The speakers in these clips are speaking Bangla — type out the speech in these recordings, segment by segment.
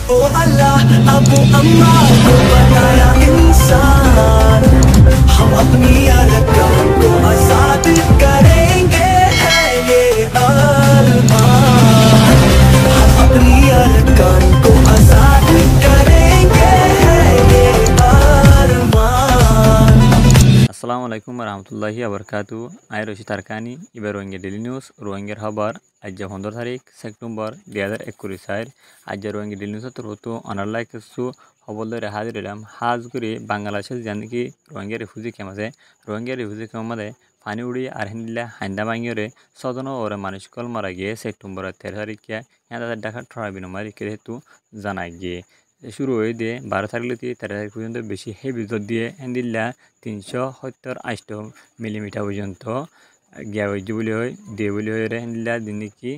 ओ अल्लाह अबू अम्मा को बनाया इंसान, हम अपनी अरकान को आजाद करेंगे, है ये अरमान। हम अपनी अरकान को आजाद करेंगे, है ये अरमान। আসসালামু আলাইকুম রহমতুল্লাহি আবরকাতু। আই রশিদ আরকানি ইবার রোহিঙ্গা ডেলি নিউজ রোহিঙ্গার খবর আজ 15 তারিখ সেপ্টেম্বর 2021 আজ রোহিঙ্গা ডেলি নিউজ হতো অনারলাই কিছু খবর ধরে হাজির এলাম হাজ করে বাংলাদেশের জানি কি রোহিঙ্গা রিফিউজি ক্যাম্প আছে। রোহিঙ্গা রিফিউজি ক্যাম্প মধ্যে পানি উড়ি আর হিন্দিলা হাইন্দা ভাঙিয়ে সদন ওরে মানুষ কল মারা গিয়ে সেপ্টেম্বর 13 তারিখে তাদের ঢাকা ট্রাই বিনিময় হেতু জানাই গিয়ে শুরু হয়ে দিয়ে 12 তারিখ 13 তারিখ পর্যন্ত বেশি হেভি জোর দিয়ে হেন্দিল্লা 370 মিলিমিটার পর্যন্ত গিয়া হয়েছে বলে হয় দিয়ে বলে হয়ে হেন্দিল্লা দিন কি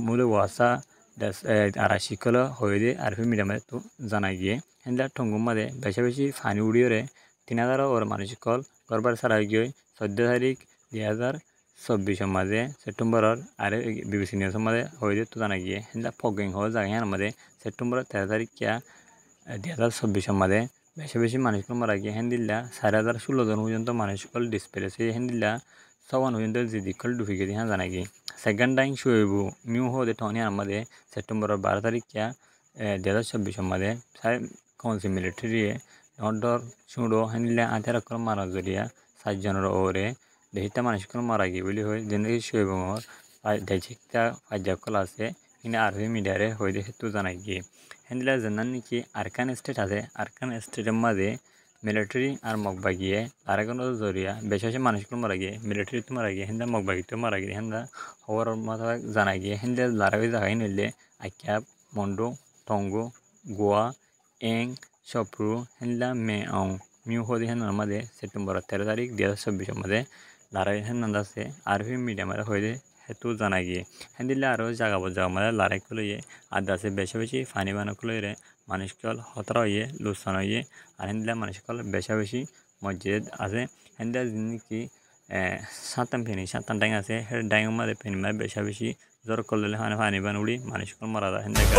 মূল ওয়াসা 80 কিলো হয়ে দিয়ে আর মিডিয়ামে তো জানাই গিয়ে হেন্দিল্লা ঠঙ্গুম মাদে বেশি বেশি ফানি উড়িয়ে 3000 ওর মানুষ কল গরবার সারা গিয়ে 14 তারিখ 2024 মাঝে সেপ্টেম্বরের আর বিবিসি নিউজের মাঝে হয়ে দিয়ে তো জানা গিয়ে হেন্দিল্লা ফগিং হওয়া জায়গার মধ্যে সেপ্টেম্বর 13 তারিখ 2024 মাঝে বেশি বেশি মানুষকে মারা গিয়ে হেন্দিল্লা 4016 জন পর্যন্ত মানুষকল ডিসপ্লেসে হেন্দিল্লা 54 পর্যন্ত জিদিকল ডুবি গেছে হ্যাঁ জানা গিয়ে সেকেন্ড টাইম শুয়েবু মিউ হতে টনি আমাদের সেপ্টেম্বর 12 তারিখ 2024 মাঝে কৌনসি মিলিটারি নডর সুড়ো হেন্দিল্লা 18 মারা জড়িয়া 7 জনের ওরে দেহিতা মানুষকল মারা গিয়ে বলি হয় যেন শুয়েবুর দেশিকটা ফাইজাকল আছে ইনি আরবি মিডিয়ারে হয়ে হেতু জানাই গিয়ে হেন্দিলা জানান নাকি আরকান স্টেট আছে আরকান স্টেটের মাঝে মিলিটারি আর মগবা গিয়ে লারাগানোর জরিয়া বেশি বেশি মানুষগুলো মারা গিয়ে মিলিটারিতে মারা গিয়ে হেন্দা মগবাগিতেও মারা গিয়ে হেন্দা হওয়ার মাথা জানা গিয়ে হেন্দা লারাবি জায়গায় নিলে আইক্যাপ মন্ডো টঙ্গো গোয়া এং সপ্রু হেন্দা মে অং মিউ হদি হেন্দার মাঝে সেপ্টেম্বর 13 তারিখ 2024 মাঝে লারাই হেন্দান আছে আরবি মিডিয়ামের হয়ে হেতু জানা গিয়ে হেন্দিল্লা আরও জায়গা মানে লারাইকে লইয়ে আদা আছে বেশি বেশি ফানি বানাকে লইয়ে মানুষকল হতরা হইয়ে লুসান হইয়ে আর হেন্দিল্লা মানুষকল বেশি বেশি মসজিদ আছে হেন্দিল্লা কি সাতান ডাইং আছে হে ডাইংয়ের মধ্যে পেন মারে বেশি বেশি জ্বর করলে ফানি বান উড়ি মানুষকল মারা যায় হেন্দিল্লা